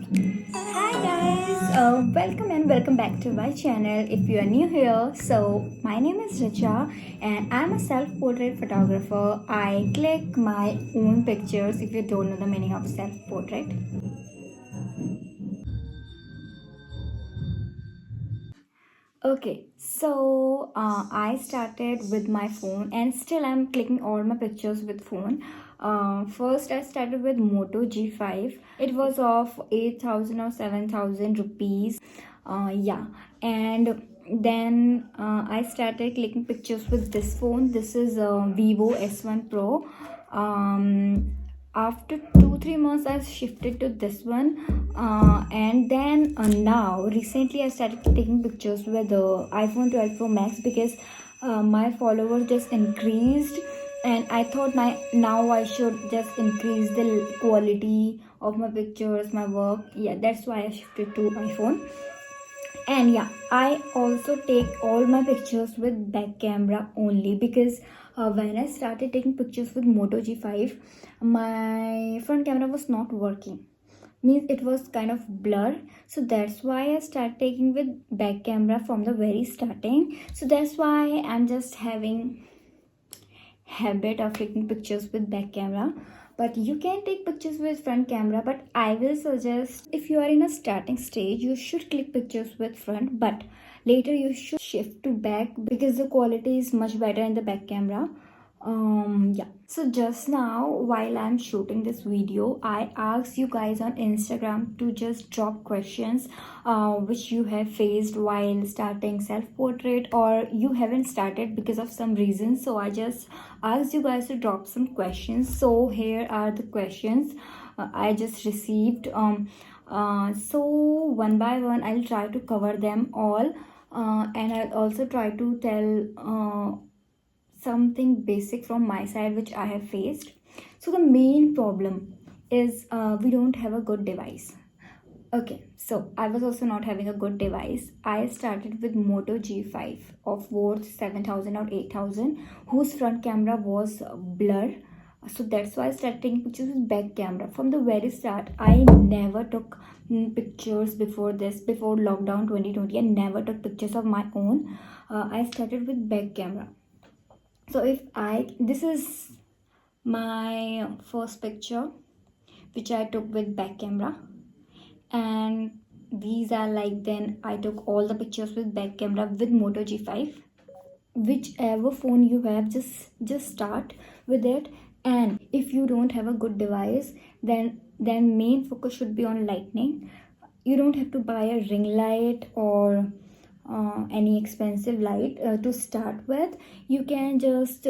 Hi guys, welcome and welcome back to my channel. If you are new here, so my name is Richa and I'm a self-portrait photographer. I click my own pictures if you don't know the meaning of self-portrait. Okay, so I started with my phone and still I'm clicking all my pictures with phone. First I started with Moto G5. It was of 8,000 or 7,000 rupees. Yeah, and then I started clicking pictures with this phone. This is Vivo S1 Pro. After 2-3 months I shifted to this one, and then now recently I started taking pictures with the iPhone 12 Pro Max because my followers just increased, and I thought now I should just increase the quality of my pictures, my work. Yeah, that's why I shifted to iPhone. And yeah, I also take all my pictures with back camera only because when I started taking pictures with Moto G5, my front camera was not working, means it was kind of blur. So that's why I started taking with back camera from the very starting. So that's why I'm just having habit of taking pictures with back camera, but you can take pictures with front camera. But I will suggest, if you are in a starting stage, you should click pictures with front, but later you should shift to back because the quality is much better in the back camera. Yeah, so just now while I'm shooting this video, I asked you guys on Instagram to just drop questions which you have faced while starting self-portrait, or you haven't started because of some reason. So I just asked you guys to drop some questions. So here are the questions I just received. So one by one I'll try to cover them all, and I'll also try to tell something basic from my side which I have faced. So the main problem is we don't have a good device. Okay, so I was also not having a good device. I started with Moto G5 of worth 7,000 or 8,000, whose front camera was blur. So that's why I started taking pictures with back camera. From the very start, I never took pictures before this, before lockdown 2020. I never took pictures of my own. I started with back camera. So this is my first picture which I took with back camera, and these are like, then I took all the pictures with back camera with Moto G5. Whichever phone you have, just start with it. And if you don't have a good device, then main focus should be on lighting. You don't have to buy a ring light or any expensive light to start with. You can just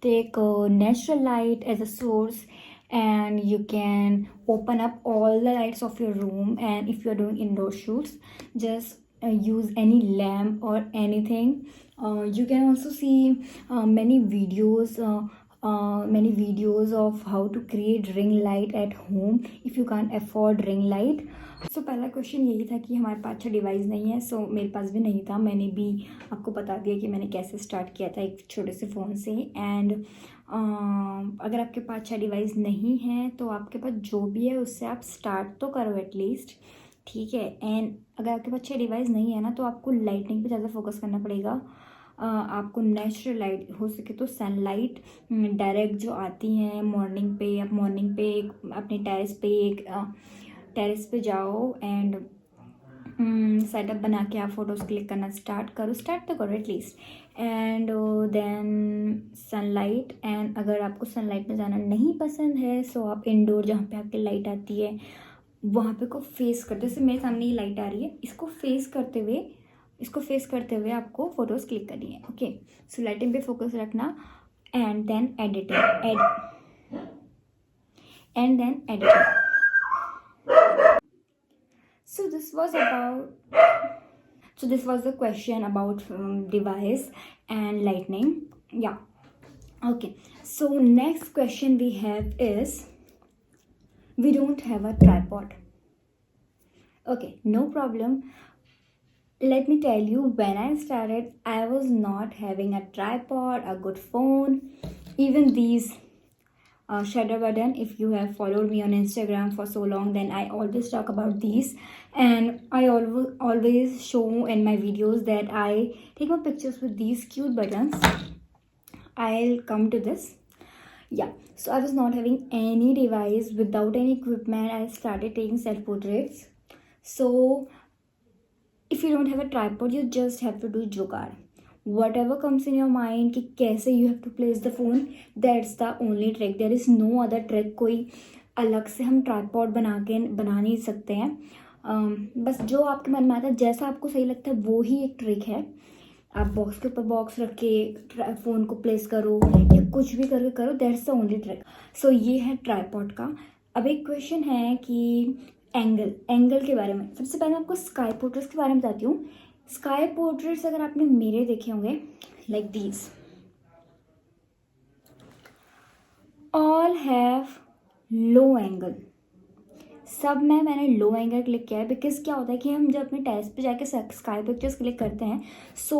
take a natural light as a source, and you can open up all the lights of your room. And if you're doing indoor shoots, just use any lamp or anything. You can also see many videos of how to create ring light at home if you can't afford ring light. सो पहला question यही था कि हमारे पास अच्छा device नहीं है. सो मेरे पास भी नहीं था. मैंने भी आपको बता दिया कि मैंने कैसे स्टार्ट किया था एक छोटे से फ़ोन से. एंड अगर आपके पास अच्छा डिवाइस नहीं है तो आपके पास जो भी है उससे आप स्टार्ट तो करो एटलीस्ट, ठीक है. एंड अगर आपके पास अच्छा डिवाइस नहीं है ना, तो आपको लाइटिंग पे ज़्यादा फोकस करना पड़ेगा. आपको नेचुरल लाइट, हो सके तो सनलाइट डायरेक्ट जो आती हैं मॉर्निंग पे, आप मॉर्निंग पे अपने टेरेस पे जाओ एंड सेटअप बना के आप फ़ोटोज़ क्लिक करना स्टार्ट तो करो at least. And then sunlight. And अगर आपको सनलाइट में जाना नहीं पसंद है, सो आप इंडोर जहाँ पे आपकी लाइट आती है वहाँ पे को फेस करते, जैसे मेरे सामने ये लाइट आ रही है, इसको फेस करते हुए आपको फ़ोटोज़ क्लिक करनी है. ओके, सो लाइटिंग पे फोकस रखना. And then editing. So this was the question about device and lightning. Yeah. Okay. So next question we have is, we don't have a tripod. Okay, no problem. Let me tell you, when I started, I was not having a tripod, a good phone, even these shutter button. If you have followed me on Instagram for so long, then I always talk about these, and I always show in my videos that I take my pictures with these cute buttons. I'll come to this. Yeah, so I was not having any device, without any equipment. I started taking self portraits. So if you don't have a tripod, you just have to do jugaad. Whatever comes in your mind कि कैसे you have to place the phone, that's the only trick. There is no other trick. कोई अलग से हम tripod बना नहीं सकते हैं. बस जो आपके मन में आता है, जैसा आपको सही लगता है, वो ही एक ट्रिक है. आप बॉक्स के ऊपर बॉक्स रख के फ़ोन को प्लेस करो या कुछ भी करके करो, दैट्स द ओनली ट्रिक. सो ये है ट्राईपॉड का. अब एक क्वेश्चन है कि एंगल के बारे में. सबसे पहले आपको स्काई पोर्ट्रेट्स के बारे में बताती हूँ. स्काई पोर्ट्रेट्स अगर आपने मेरे देखे होंगे, like these all have low angle. सब में मैंने लो एंगल क्लिक किया है, बिकॉज क्या होता है कि हम जब अपने टेरेस पे जाके स्काई पिक्चर्स क्लिक करते हैं, सो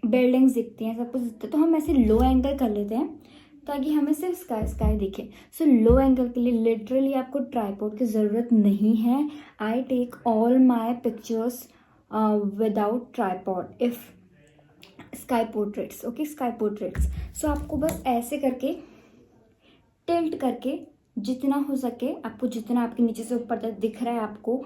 बिल्डिंग्स दिखती हैं, सब कुछ दिखता है, तो हम ऐसे लो एंगल कर लेते हैं ताकि हमें सिर्फ स्काई दिखे. सो लो एंगल के लिए लिटरली आपको ट्राईपॉड की ज़रूरत नहीं है. I take all my pictures without tripod if sky portraits. Okay, sky portraits. So आपको बस ऐसे करके टिल्ट करके जितना हो सके, आपको जितना आपके नीचे से ऊपर तक दिख रहा है, आपको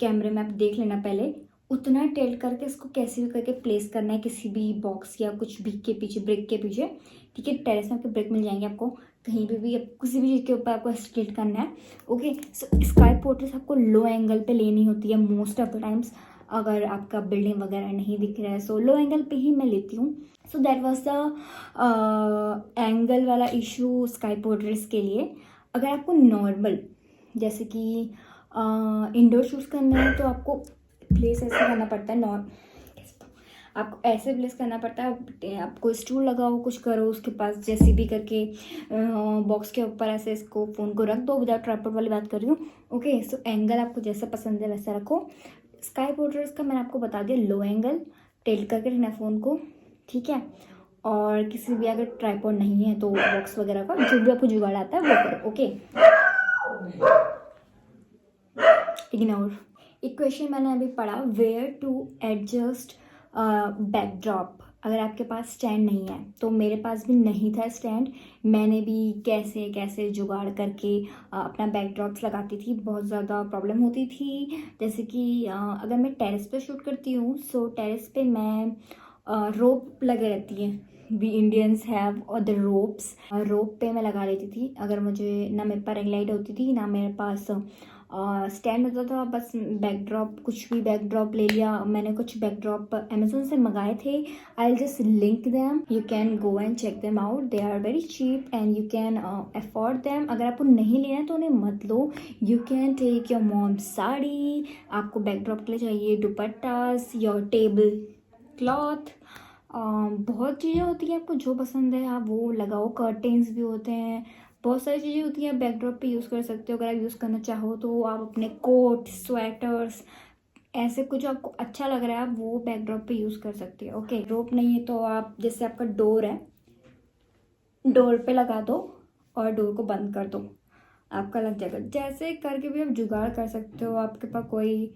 कैमरे में आप देख लेना पहले, उतना टिल्ट करके इसको कैसे भी करके प्लेस करना है किसी भी बॉक्स या कुछ भी के पीछे, ब्रिक के पीछे. ठीक है, टेरेस में आपके ब्रिक मिल जाएंगे आपको, कहीं पे भी किसी भी चीज़ के ऊपर आपको टिल्ट करना है. ओके, सो स्काई पोर्ट्रेट आपको लो एंगल पे लेनी होती है मोस्ट ऑफ द टाइम्स, अगर आपका बिल्डिंग वगैरह नहीं दिख रहा है. सो लो एंगल पे ही मैं लेती हूँ. So that was the angle वाला इशू स्काई पोर्ट्रेट्स के लिए. अगर आपको नॉर्मल जैसे कि इंडोर शूट्स करना है, तो आपको प्लेस ऐसे करना पड़ता है. आपको ऐसे प्लेस करना पड़ता है. आपको स्टूल लगाओ, कुछ करो उसके पास, जैसे भी करके बॉक्स के ऊपर ऐसे इसको फ़ोन को रख दो. विदाउट ट्राइपॉड वाली बात कर रही हूँ. ओके, सो एंगल आपको जैसा पसंद है वैसा रखो. स्काई पोर्ट्रेट्स का मैंने आपको बता दिया, लो एंगल, टिल्ट करके रखना फ़ोन को. ठीक है, और किसी भी अगर ट्राईपॉड नहीं है तो बॉक्स वगैरह का जो भी आपको जुगाड़ आता है वो करो. Okay, ignore. एक क्वेश्चन मैंने अभी पढ़ा, वेयर टू एडजस्ट बैकड्रॉप. अगर आपके पास स्टैंड नहीं है, तो मेरे पास भी नहीं था स्टैंड. मैंने भी कैसे कैसे जुगाड़ करके अपना बैकड्रॉप्स लगाती थी. बहुत ज़्यादा प्रॉब्लम होती थी. जैसे कि अगर मैं टेरेस पे शूट करती हूँ, सो टेरेस पे मैं रोप लगे रहती है. We Indians have the ropes. Rope पे मैं लगा लेती थी. अगर मुझे ना मेरे पास रिंग लाइट होती थी, ना मेरे पास स्टैंड होता था, बस बैकड्रॉप, कुछ भी बैकड्रॉप ले लिया. मैंने कुछ बैकड्रॉप अमेजोन से मंगाए थे. I just link them, you can go and check them out. They are very cheap and you can afford them. अगर आपको नहीं लेना है तो उन्हें मत लो. You can take your mom sari. आपको बैकड्रॉप के लिए चाहिए दुपट्टास, योर टेबल क्लॉथ, बहुत चीज़ें होती हैं. आपको जो पसंद है आप वो लगाओ. कर्टेंस भी होते हैं, बहुत सारी चीज़ें होती हैं. आप बैकड्रॉप पे यूज़ कर सकते हो. अगर आप यूज़ करना चाहो तो आप अपने कोट, स्वेटर्स, ऐसे कुछ आपको अच्छा लग रहा है आप वो बैकड्रॉप पे यूज़ कर सकते हो. ओके, रोप नहीं है तो आप, जैसे आपका डोर है, डोर पे लगा दो और डोर को बंद कर दो, आपका लग जाएगा. जैसे करके भी आप जुगाड़ कर सकते हो. आपके पास कोई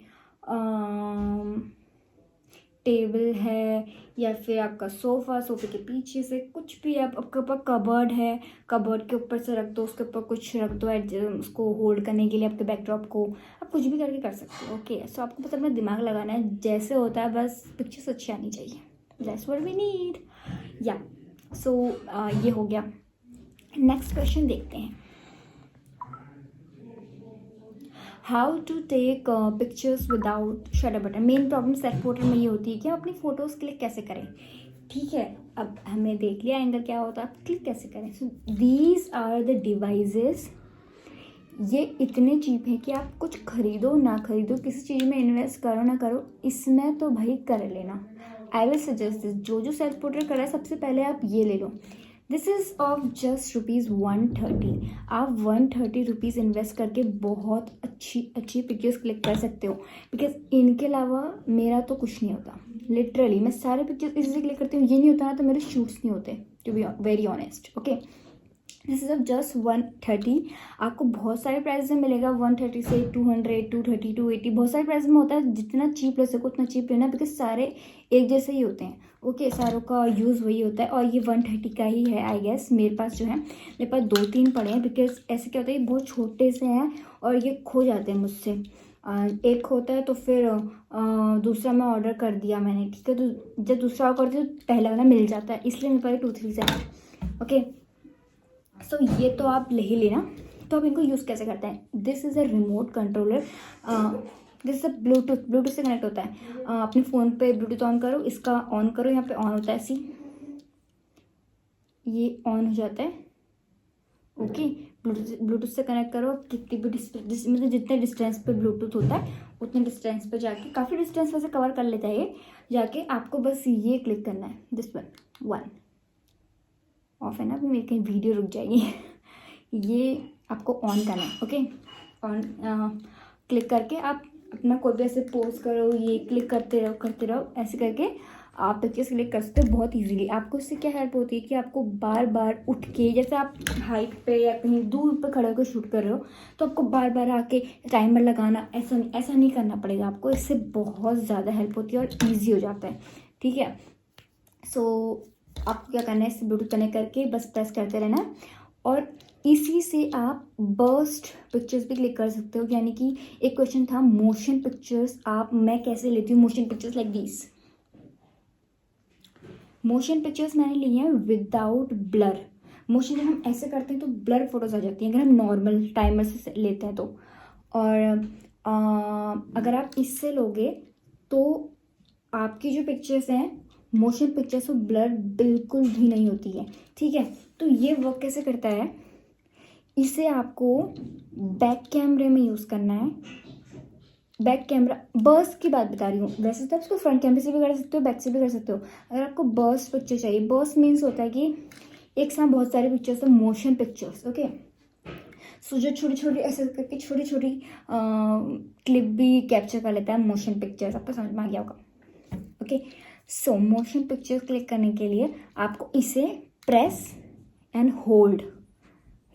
टेबल है या फिर आपका सोफ़े के पीछे से कुछ भी, आपके ऊपर कबर्ड है, कबर्ड के ऊपर से रख दो, उसके ऊपर कुछ रख दो उसको होल्ड करने के लिए आपके बैकड्रॉप को. आप कुछ भी करके कर सकते हो. ओके, सो आपको बस अपना दिमाग लगाना है. जैसे होता है बस पिक्चर्स अच्छी आनी चाहिए. That's what we need. या सो ये हो गया. नेक्स्ट क्वेश्चन देखते हैं. How to take pictures without shutter button. Main problem self portrait में ये होती है कि हम अपनी फ़ोटोज़ क्लिक कैसे करें. ठीक है, अब हमने देख लिया एंगल क्या होता है, आप क्लिक कैसे करें. So these are the devices. ये इतने चीप हैं कि आप कुछ खरीदो ना खरीदो, किसी चीज़ में इन्वेस्ट करो ना करो, इसमें तो भाई कर लेना. I will suggest this. जो सेल्फ पोर्ट्रेट कर रहा है सबसे पहले आप ये ले लो. This is of just ₹130. आप 130 रुपीज़ इन्वेस्ट करके बहुत अच्छी पिक्चर्स क्लिक कर सकते हो. बिकॉज इनके अलावा मेरा तो कुछ नहीं होता. लिटरली मैं सारे पिक्चर्स इसी से क्लिक करती हूँ. ये नहीं होता ना तो मेरे शूट्स नहीं होते, to be very honest. Okay, this is of just 130। आपको बहुत सारे प्राइस में मिलेगा, 130 से 200, 230, 280, बहुत सारे प्राइस में होता है। जितना चीप ले सको उतना चीप लेना, बिकॉज सारे एक जैसे ही होते हैं। ओके, सारों का यूज़ वही होता है, और ये 130 का ही है आई गेस। मेरे पास जो है, मेरे पास 2-3 पड़े हैं, बिकॉज ऐसे क्या होता है, बहुत छोटे से हैं और ये खो जाते हैं मुझसे। एक होता है तो फिर दूसरा मैं ऑर्डर कर दिया मैंने, ठीक है। तो जब दूसरा ऑर्डर करती हूँ तो पहला वाला मिल जाता है, इसलिए मेरे पास 2-3 से हैं। ओके, सो ये तो आप ले ही लेना। तो आप इनको यूज़ कैसे करते हैं? This is a remote controller, this is a Bluetooth से कनेक्ट होता है। अपने फ़ोन पे ब्लूटूथ ऑन करो, इसका ऑन करो, यहाँ पे ऑन होता है ऐसी, ये ऑन हो जाता है। ओके, ब्लूटूथ से कनेक्ट करो। कितनी भी मतलब जितने डिस्टेंस पे ब्लूटूथ होता है उतने डिस्टेंस पे जाके, काफ़ी डिस्टेंस वैसे कवर कर लेता है ये, जाके आपको बस ये क्लिक करना है, दिस वन ऑफ है ना, अभी मेरी कहीं वीडियो रुक जाएगी। ये आपको ऑन करना है। ओके, ऑन क्लिक करके आप अपना कोई भी ऐसे पोज करो, ये क्लिक करते रहो, ऐसे करके आप पिक्चर्स क्लिक कर सकते हो बहुत इजीली। आपको इससे क्या हेल्प होती है कि आपको बार बार उठ के, जैसे आप हाइट पे या कहीं दूर पे खड़े होकर शूट कर रहे हो, तो आपको बार बार आके टाइमर लगाना, ऐसा नहीं करना पड़ेगा आपको। इससे बहुत ज़्यादा हेल्प होती है और ईजी हो जाता है, ठीक है। सो आपको क्या करना है, इससे ब्लूटूथ कनेक्ट करके बस प्रेस करते रहना है, और इसी से आप बर्स्ट पिक्चर्स भी क्लिक कर सकते हो। यानी कि एक क्वेश्चन था मोशन पिक्चर्स, मैं कैसे लेती हूँ motion pictures like this. Motion pictures मैंने लिए हैं विदाउट ब्लर। मोशन जब हम ऐसे करते हैं तो ब्लर फोटोज आ जाती हैं, अगर हम नॉर्मल टाइमर से लेते हैं तो। और अगर आप इससे लोगे तो आपकी जो पिक्चर्स हैं मोशन पिक्चर्स, वो ब्लर बिल्कुल भी नहीं होती है, ठीक है। तो ये वर्क कैसे करता है, इसे आपको बैक कैमरे में यूज़ करना है। बैक कैमरा बर्स्ट की बात बता रही हूँ, वैसे तो आप इसको फ्रंट कैमरे से भी कर सकते हो, बैक से भी कर सकते हो। अगर आपको बर्स्ट पिक्चर चाहिए, बर्स्ट मीन्स होता है कि एक साथ बहुत सारे पिक्चर्स, मोशन पिक्चर्स। ओके, सो जो छोटी छोटी ऐसे करके छोटी छोटी क्लिप भी कैप्चर कर लेता है मोशन पिक्चर्स, आपको समझ में आ गया होगा। ओके, सो मोशन पिक्चर्स क्लिक करने के लिए आपको इसे प्रेस एंड होल्ड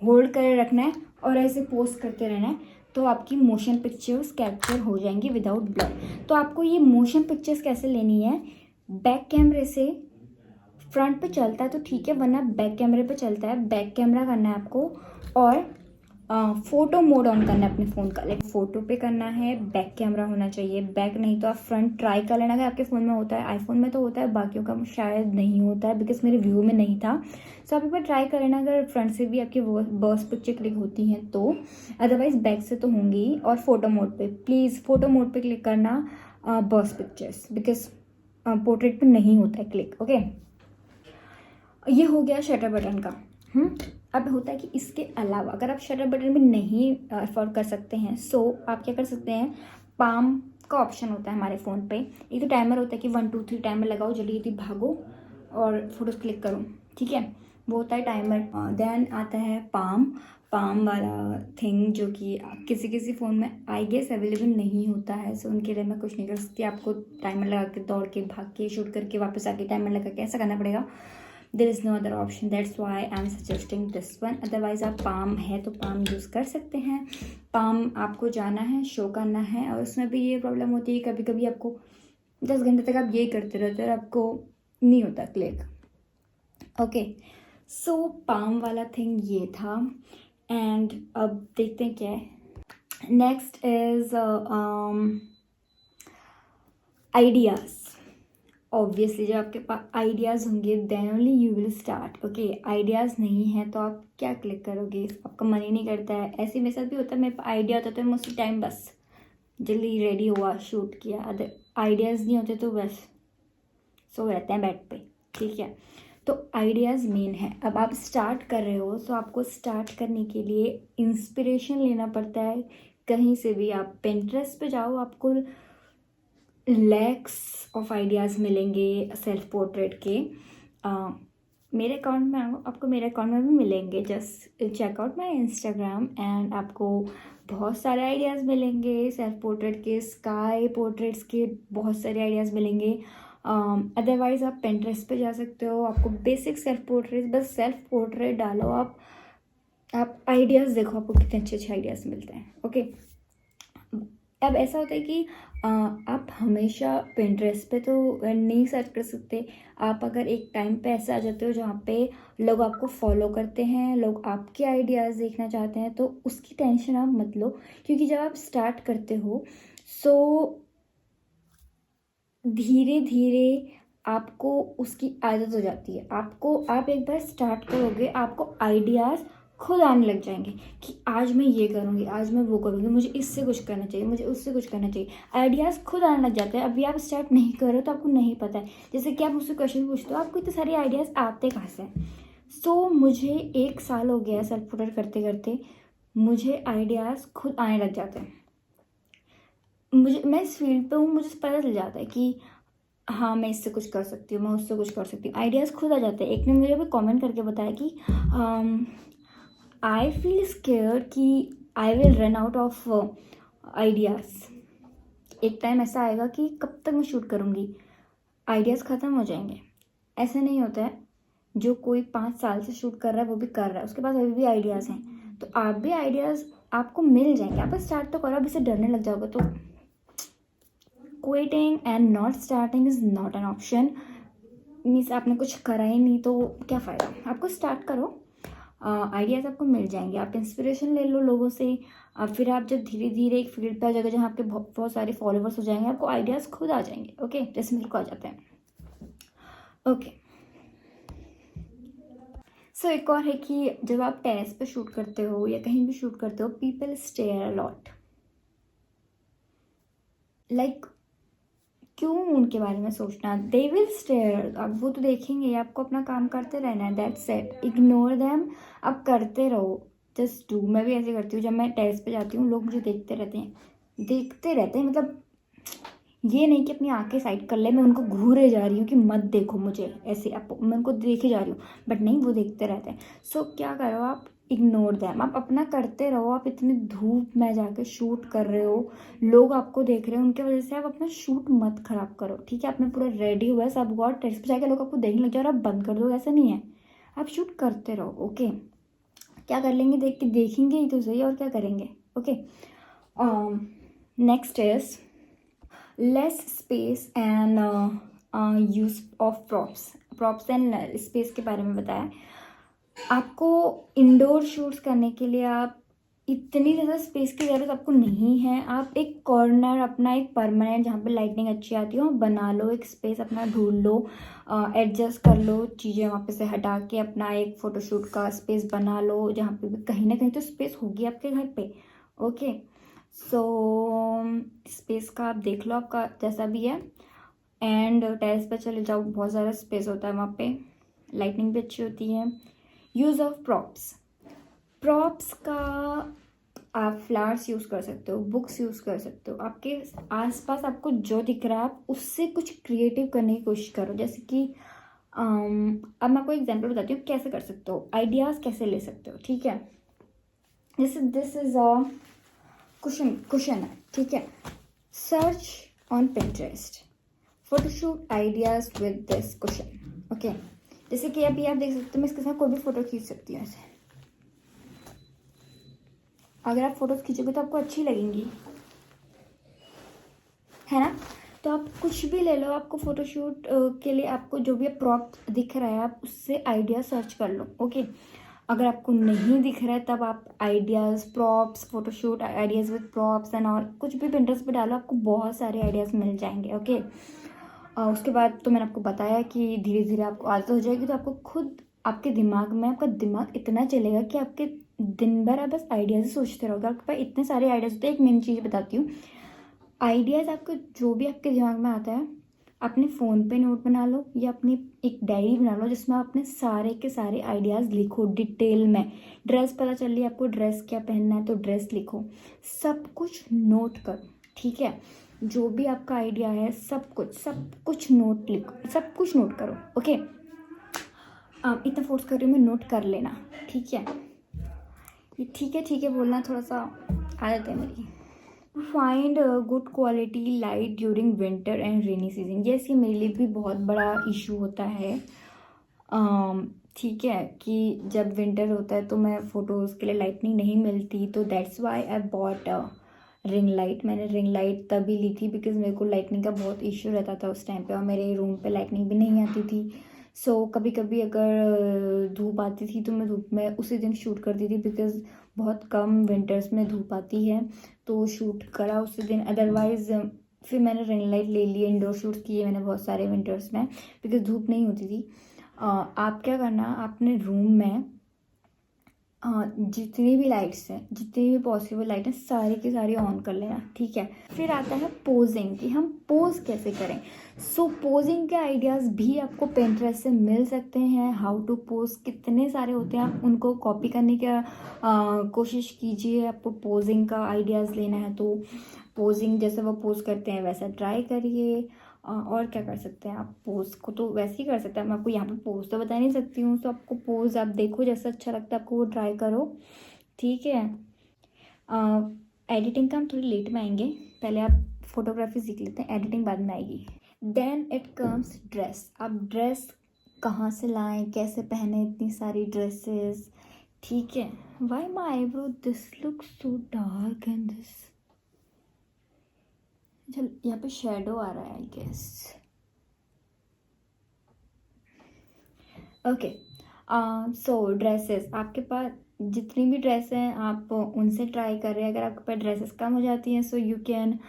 करे रखना है और ऐसे पोस्ट करते रहना है, तो आपकी मोशन पिक्चर्स कैप्चर हो जाएंगी विदाउट ब्लर। तो आपको ये मोशन पिक्चर्स कैसे लेनी है, बैक कैमरे से, फ्रंट पे चलता है तो ठीक है, वरना बैक कैमरे पे चलता है, बैक कैमरा करना है आपको, और फ़ोटो मोड ऑन करना है अपने फ़ोन का। लाइक फ़ोटो पे करना है, बैक कैमरा होना चाहिए, बैक नहीं तो आप फ्रंट ट्राई कर लेना। अगर आपके फ़ोन में होता है, आईफोन में तो होता है, बाकियों का शायद नहीं होता है, बिकॉज मेरे व्यू में नहीं था। सो आप एक बार ट्राई कर लेना, अगर फ्रंट से भी आपकी बर्स्ट पिक्चर क्लिक होती हैं तो, अदरवाइज़ बैक से तो होंगी। और फोटो मोड पे प्लीज़, फोटो मोड पे क्लिक करना बर्स्ट पिक्चर्स, बिकॉज पोर्ट्रेट पे नहीं होता है क्लिक। ओके, ये हो गया शटर बटन का। अब होता है कि इसके अलावा अगर आप शटर बटन में नहीं अफोर्ड कर सकते हैं, सो आप क्या कर सकते हैं, पाम का ऑप्शन होता है हमारे फ़ोन पे। एक तो टाइमर होता है कि 1 2 3 टाइमर लगाओ, जल्दी जल्दी भागो और फोटोज क्लिक करो, ठीक है, वो होता है टाइमर। देन आता है पाम वाला थिंग, जो कि किसी किसी फ़ोन में आई गेस अवेलेबल नहीं होता है। सो उनके लिए मैं कुछ नहीं कर सकती, आपको टाइमर लगा के, दौड़ के, भाग के, शूट करके वापस आके टाइमर लगा के ऐसा करना पड़ेगा। There is no other option, that's why I am suggesting this one. Otherwise आप पाम है तो पाम यूज़ कर सकते हैं। पाम आपको जाना है, शो करना है, और उसमें भी ये प्रॉब्लम होती है कभी कभी आपको 10 घंटे तक आप यही करते रहते हो और आपको नहीं होता क्लिक। ओके, सो पाम वाला थिंग ये था। एंड अब देखते हैं क्या है नेक्स्ट इज आइडियाज़। ऑब्वियसली जब आपके पास आइडियाज़ होंगे then only you will start. Okay, ideas नहीं है तो आप क्या क्लिक करोगे, आपका मन ही नहीं करता है। ऐसे मेरे साथ भी होता है, मेरे पास आइडिया होता है तो मैं उसी टाइम बस जल्दी रेडी हुआ, शूट किया। अदर आइडियाज़ नहीं होते तो बस सो रहते हैं बेड पे, ठीक है। तो आइडियाज़ मेन है। अब आप स्टार्ट कर रहे हो तो आपको स्टार्ट करने के लिए इंस्पिरेशन लेना पड़ता है कहीं से भी। आप पिंटरेस्ट पे जाओ, आपको लैक्स ऑफ आइडियाज़ मिलेंगे सेल्फ पोर्ट्रेट के। मेरे अकाउंट में आपको मेरे अकाउंट में भी मिलेंगे, just check out my Instagram and आपको बहुत सारे आइडियाज़ मिलेंगे सेल्फ पोर्ट्रेट के, स्काई पोर्ट्रेट्स के बहुत सारे आइडियाज़ मिलेंगे। अदरवाइज़ आप पिंटरेस्ट पे जा सकते हो, आपको बेसिक सेल्फ पोर्ट्रेट, बस सेल्फ पोर्ट्रेट डालो आप आप आइडियाज़ देखो, आपको कितने अच्छे अच्छे आइडियाज़ मिलते हैं। ओके, अब ऐसा होता है कि आप हमेशा पिंटरेस्ट पे तो नहीं सर्च कर सकते। आप अगर एक टाइम पे ऐसे आ जाते हो जहाँ पे लोग आपको फॉलो करते हैं, लोग आपके आइडियाज़ देखना चाहते हैं, तो उसकी टेंशन आप मत लो, क्योंकि जब आप स्टार्ट करते हो सो धीरे धीरे आपको उसकी आदत हो जाती है। आप एक बार स्टार्ट करोगे, आपको आइडियाज़ खुद आने लग जाएंगे कि आज मैं ये करूँगी, आज मैं वो करूँगी, मुझे इससे कुछ करना चाहिए, मुझे उससे कुछ करना चाहिए। आइडियाज़ खुद आने लग जाते हैं। अभी आप स्टार्ट नहीं कर रहे हो तो आपको नहीं पता है। जैसे कि आप मुझसे क्वेश्चन पूछते हो, आपको इतने सारे आइडियाज़ आते कहाँ से हैं? सो मुझे 1 साल हो गया है सेल्फ प्रोडक्ट करते करते, मुझे आइडियाज़ खुद आने लग जाते हैं। मैं इस फील्ड पे हूँ, मुझे पता चल जाता है कि हाँ, मैं इससे कुछ कर सकती हूँ, मैं उससे कुछ कर सकती हूँ। आइडियाज़ खुद आ जाते हैं। एक ने मुझे अभी कमेंट करके बताया कि आई फील स्केयर कि I will run out of ideas. एक टाइम ऐसा आएगा कि कब तक मैं शूट करूँगी, आइडियाज़ ख़त्म हो जाएंगे। ऐसा नहीं होता है। जो कोई 5 साल से शूट कर रहा है वो भी कर रहा है, उसके पास अभी भी आइडियाज़ हैं, तो आप भी आइडियाज़ आपको मिल जाएंगे। आप बस स्टार्ट तो करो। अभी से डरने लग जाओगे तो quitting and not starting is not an option. Means आपने कुछ करा ही नहीं तो क्या फ़ायदा। आपको स्टार्ट करो, आइडियाज़ आपको मिल जाएंगे। आप इंस्पिरेशन ले लो लोगों से, फिर आप जब धीरे धीरे एक फील्ड पे आ जाएगा जहाँ आपके बहुत सारे फॉलोवर्स हो जाएंगे, आपको आइडियाज़ खुद आ जाएंगे। ओके, जैसे मेरे को आ जाते हैं। ओके, सो एक और है कि जब आप टेरेस पे शूट करते हो या कहीं भी शूट करते हो, people stare a lot. Like क्यों उनके बारे में सोचना, दे विल स्टेयर। अब वो तो देखेंगे, आपको अपना काम करते रहना है, दैट्स इट, इग्नोर देम। अब करते रहो, जस्ट डू। मैं भी ऐसे करती हूँ, जब मैं टेरेस पे जाती हूँ लोग मुझे देखते रहते हैं। मतलब ये नहीं कि अपनी आंखें साइड कर ले, मैं उनको घूरे जा रही हूँ कि मत देखो मुझे ऐसे, अब मैं उनको देखे जा रही हूँ, बट नहीं, वो देखते रहते हैं। सो क्या करो आप, इग्नोर दैम। आप अपना करते रहो। आप इतनी धूप में जाके शूट कर रहे हो, लोग आपको देख रहे हो, उनके वजह से आप अपना शूट मत खराब करो। ठीक है, आपने पूरा रेडी हुआ है, सब हुआ, टेरेस पे जाके लोग आपको देखने लग जाए और आप बंद कर दो, ऐसा नहीं है। आप शूट करते रहो। ओके, क्या कर लेंगे, देखेंगे ही तो सही, और क्या करेंगे। Okay, next is less space and use of props and space के बारे में बताया। आपको इंडोर शूट्स करने के लिए आप इतनी ज़्यादा स्पेस की ज़रूरत आपको नहीं है। आप एक कॉर्नर अपना, एक परमानेंट जहाँ पे लाइटिंग अच्छी आती हो, बना लो। एक स्पेस अपना ढूंढ लो, एडजस्ट कर लो चीज़ें वहाँ पे से हटा के, अपना एक फ़ोटोशूट का स्पेस बना लो, जहाँ पे भी कहीं ना कहीं तो स्पेस होगी आपके घर पे। ओके, सो स्पेस का आप देख लो, आपका जैसा भी है। एंड टेरेस पे चले जाओ, बहुत ज़्यादा स्पेस होता है वहाँ पे, लाइटिंग भी अच्छी होती है। यूज़ ऑफ प्रॉप्स का आप फ्लावर्स यूज़ कर सकते हो, बुक्स यूज़ कर सकते हो। आपके आसपास आपको जो दिख रहा है आप उससे कुछ क्रिएटिव करने की कोशिश करो। जैसे कि अब मैं आपको एग्जांपल बताती हूँ कैसे कर सकते हो, आइडियाज़ कैसे ले सकते हो। ठीक है, जैसे दिस इज अ क्वेश्चन है। ठीक है, search on Pinterest photoshoot ideas with this question. Okay, जैसे कि अभी आप देख सकते हो, मैं इसके साथ कोई भी फ़ोटो खींच सकती हूँ ऐसे। अगर आप फोटोज़ खींचोगे तो आपको अच्छी लगेंगी, है ना। तो आप कुछ भी ले लो, आपको फ़ोटोशूट के लिए आपको जो भी प्रॉप दिख रहा है आप उससे आइडिया सर्च कर लो। ओके, अगर आपको नहीं दिख रहा है तब आप ideas, props, photoshoot ideas with props and और कुछ भी पिंटरेस्ट पे डालो, आपको बहुत सारे आइडियाज़ मिल जाएंगे। ओके, उसके बाद तो मैंने आपको बताया कि धीरे धीरे आपको आदत हो जाएगी, तो आपको खुद आपके दिमाग में, आपका दिमाग इतना चलेगा कि आपके दिन भर आप बस आइडियाज़ ही सोचते रहोगे। आपके पास इतने सारे आइडियाज़ होते हैं। एक मेन चीज़ बताती हूँ, आइडियाज़ आपको जो भी आपके दिमाग में आता है, अपने फ़ोन पे नोट बना लो या अपनी एक डायरी बना लो, जिसमें आप अपने सारे के सारे आइडियाज़ लिखो डिटेल में। ड्रेस पता चल रही है आपको, ड्रेस क्या पहनना है तो ड्रेस लिखो, सब कुछ नोट करो। ठीक है, जो भी आपका आइडिया है सब कुछ नोट लिखो, सब कुछ नोट करो। ओके, इतना फोर्स कर रही हूँ मैं, नोट कर लेना। ठीक है, ये ठीक है बोलना थोड़ा सा आदत है मेरी। Find good quality light during winter and rainy season. Yes, ये मेरे लिए भी बहुत बड़ा इशू होता है। ठीक है, कि जब विंटर होता है तो मैं फ़ोटोज़ के लिए लाइटनिंग नहीं मिलती, तो that's why I bought ring light. मैंने रिंग लाइट तभी ली थी बिकॉज़ मेरे को लाइटनिंग का बहुत इशू रहता था उस टाइम पे, और मेरे रूम पे लाइटनिंग भी नहीं आती थी। सो कभी कभी अगर धूप आती थी तो मैं धूप में उसी दिन शूट करती थी, बिकॉज़ बहुत कम विंटर्स में धूप आती है, तो शूट करा उसी दिन। अदरवाइज़ फिर मैंने रिंग लाइट ले ली, इंडोर शूट्स किए मैंने बहुत सारे विंटर्स में, बिकॉज़ धूप नहीं होती थी। आप क्या करना, अपने रूम में जितनी भी लाइट्स हैं, जितनी भी पॉसिबल लाइट हैं, सारी की सारी ऑन कर लेना, ठीक है। फिर आता है पोजिंग, कि हम पोज कैसे करें। सो पोजिंग के आइडियाज़ भी आपको Pinterest से मिल सकते हैं। हाउ टू पोज कितने सारे होते हैं, आप उनको कॉपी करने की कोशिश कीजिए। आपको पोजिंग का आइडियाज़ लेना है तो पोजिंग जैसे वो पोज करते हैं वैसा ट्राई करिए। और क्या कर सकते हैं आप, पोज को तो वैसे ही कर सकते हैं, मैं आपको यहाँ पे पोज तो बता नहीं सकती हूँ। तो आपको पोज आप देखो जैसा अच्छा लगता है आपको वो ट्राई करो, ठीक है। एडिटिंग का हम थोड़ी लेट में आएंगे, पहले आप फोटोग्राफी सीख लेते हैं, एडिटिंग बाद में आएगी। Then it comes dress. आप ड्रेस कहाँ से लाएं, कैसे पहने इतनी सारी ड्रेसेस, ठीक है। Why my eyebrow this look so dark and this, चल यहाँ पे शेडो आ रहा है I guess, okay. So dresses, आपके पास जितनी भी ड्रेस हैं आप उनसे ट्राई कर रहे हैं। अगर आपके पास ड्रेसेस कम हो जाती हैं so you can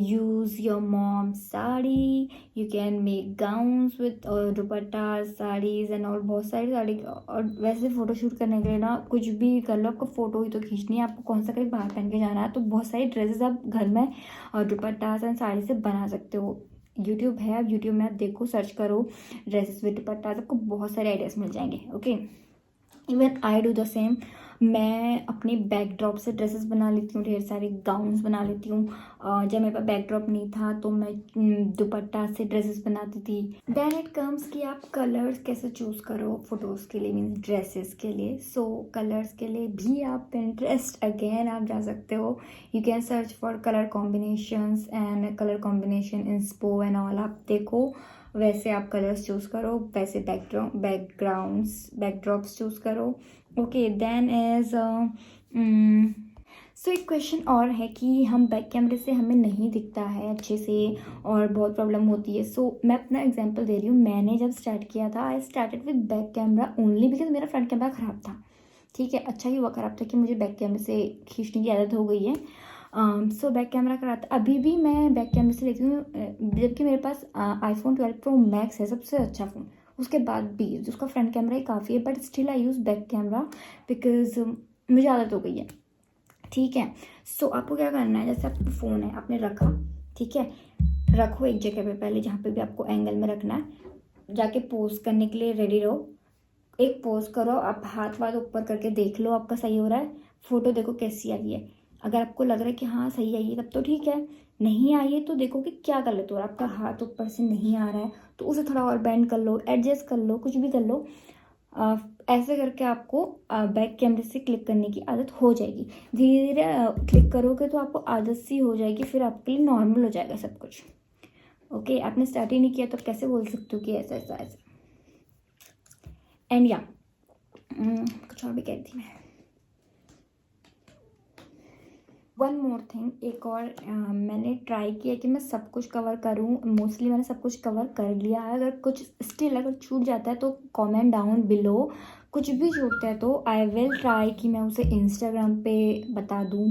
use your mom sari, you can make gowns with dupatta saris and और बहुत सारी साड़ी। और वैसे फ़ोटो शूट करने के लिए ना कुछ भी कर लो, आपको फ़ोटो ही तो खींचनी है, आपको कौन सा कहीं बाहर पहन के जाना है, तो बहुत सारी ड्रेसेस आप घर में दुपट्टास एंड साड़ी से बना सकते हो। यूट्यूब है, आप यूट्यूब में आप देखो, सर्च करो ड्रेसेस विद दुपट्टा, आपको बहुत सारे आइडियाज़ मिल जाएंगे, okay. Even I do the same. मैं अपनी बैकड्रॉप से ड्रेसेस बना लेती हूँ, ढेर सारे गाउन्स बना लेती हूँ। जब मेरे पास बैकड्रॉप नहीं था तो मैं दुपट्टा से ड्रेसेस बनाती थी। देन इट कम्स कि आप कलर्स कैसे चूज़ करो फ़ोटोज़ के लिए, मीन्स ड्रेसेस के लिए। सो कलर्स के लिए भी आप Pinterest अगेन आप जा सकते हो। You can search for colour combinations and colour combination inspo and all. आप देखो वैसे आप कलर्स चूज़ करो, वैसे बैकड्रॉप्स चूज़ करो, ओके। देन इज सो एक क्वेश्चन और है कि हम बैक कैमरे से हमें नहीं दिखता है अच्छे से और बहुत प्रॉब्लम होती है। सो मैं अपना एग्जांपल दे रही हूँ। मैंने जब स्टार्ट किया था I started with back camera only because मेरा फ्रंट कैमरा ख़राब था, ठीक है। अच्छा ही हुआ ख़राब था कि मुझे बैक कैमरे से खींचने की आदत हो गई है। सो बैक कैमरा कराता अभी भी मैं बैक कैमरे से लेती हूँ, जबकि मेरे पास iPhone 12 Pro Max है, सबसे अच्छा फ़ोन। उसके बाद भी उसका फ्रंट कैमरा ही काफ़ी है, but still I use back camera because मुझे आदत हो गई है, ठीक है। सो आपको क्या करना है, जैसे आपका फ़ोन है आपने रखा, ठीक है, रखो एक जगह पे पहले जहाँ पे भी आपको एंगल में रखना है, जाके पोज करने के लिए रेडी रहो। एक पोज करो, आप हाथ वाथ ऊपर करके देख लो आपका सही हो रहा है, फ़ोटो देखो कैसी आ रही है। अगर आपको लग रहा है कि हाँ सही आई है तब तो ठीक है, नहीं आई है तो देखो कि क्या गलत हो रहा है। आपका हाथ ऊपर से नहीं आ रहा है तो उसे थोड़ा और बेंड कर लो, एडजस्ट कर लो, कुछ भी कर लो। ऐसे करके आपको बैक कैमरे से क्लिक करने की आदत हो जाएगी। धीरे धीरे क्लिक करोगे तो आपको आदत सी हो जाएगी, फिर आपके लिए नॉर्मल हो जाएगा सब कुछ, ओके। आपने स्टार्ट ही नहीं किया तो कैसे बोल सकते हो कि ऐसा ऐसा ऐसा। एंड या कुछ और भी कह रही थी मैं, वन मोर थिंग, एक और मैंने ट्राई किया कि मैं सब कुछ कवर करूँ। मोस्टली मैंने सब कुछ कवर कर लिया है। अगर कुछ स्टिल अगर छूट जाता है तो कमेंट डाउन बिलो, कुछ भी छूटता है तो आई विल ट्राई कि मैं उसे इंस्टाग्राम पे बता दूँ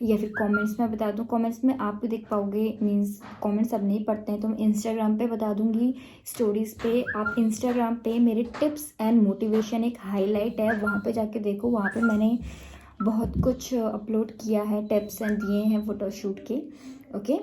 या फिर कमेंट्स में बता दूँ। कमेंट्स में आप भी देख पाओगे, मीन्स कमेंट्स सब नहीं पढ़ते हैं तो मैं इंस्टाग्राम पे बता दूँगी स्टोरीज़ पे। आप इंस्टाग्राम पे मेरे टिप्स एंड मोटिवेशन एक हाईलाइट है, वहाँ पे जाके देखो, वहाँ पे मैंने बहुत कुछ अपलोड किया है, टिप्स एंड दिए हैं फोटोशूट के, okay.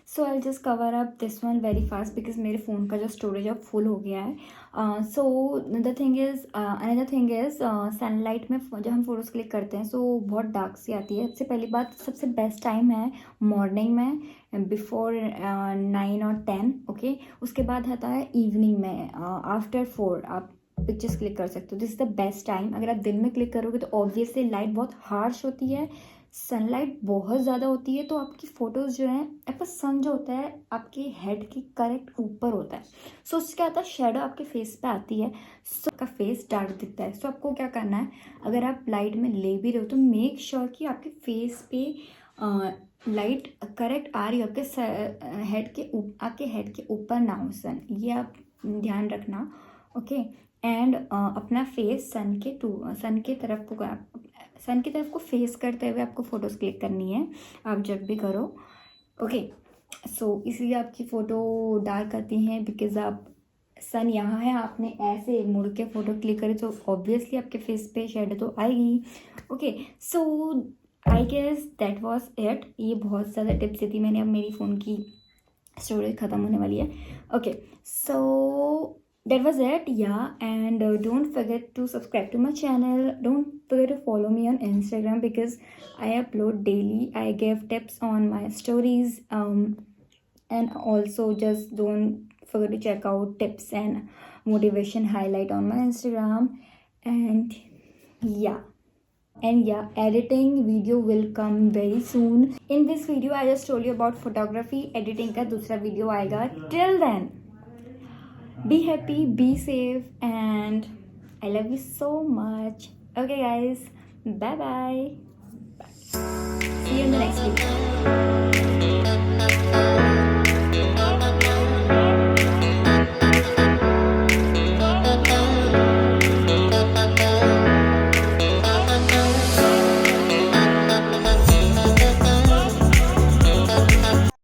So I just cover up this one very fast because मेरे फ़ोन का जो स्टोरेज अब फुल हो गया है। So the thing is another thing is sunlight में जब हम फोटोज़ क्लिक करते हैं सो बहुत डार्क सी आती है। सबसे पहली बात, सबसे बेस्ट टाइम है मॉर्निंग में बिफोर 9 और 10, ओके। उसके बाद आता है इवनिंग में आफ्टर 4 आप पिक्चर्स क्लिक कर सकते हो। This is the best time. अगर आप दिन में क्लिक करोगे तो ऑब्वियसली लाइट बहुत हार्श होती है, सनलाइट बहुत ज़्यादा होती है तो आपकी फ़ोटोज़ जो हैं, आपका सन जो होता है आपके हेड के करेक्ट ऊपर होता है। सो उससे क्या होता है, शेडो आपके फेस पे आती है, सो आपका फेस डार्क दिखता है। सो आपको क्या करना है, अगर आप लाइट में ले भी रहे हो तो मेक श्योर कि आपके फेस पे लाइट करेक्ट आ रही हो, आपके हेड के ऊपर ना हो सन, ये आप ध्यान रखना। ओके। एंड अपना फेस सन की तरफ को फेस करते हुए आपको फ़ोटोज़ क्लिक करनी है, आप जब भी करो। ओके। सो इसलिए आपकी फ़ोटो डार्क आती हैं बिकॉज़ आप सन यहाँ है, आपने ऐसे मुड़ के फ़ोटो क्लिक करी तो ऑब्वियसली आपके फेस पे शेडो तो आएगी। Okay. So I guess that was it. ये बहुत ज़्यादा टिप्स दी थी मैंने, अब मेरी फ़ोन की स्टोरेज ख़त्म होने वाली है। Okay. So that was it, yeah. And don't forget to subscribe to my channel. Don't forget to follow me on Instagram because I upload daily. I give tips on my stories, and also just don't forget to check out tips and motivation highlight on my Instagram. And yeah, editing video will come very soon. In this video I just told you about photography. Editing का दूसरा video आएगा. Till then, be happy, be safe, and I love you so much. Okay guys, bye bye. See you in the next video.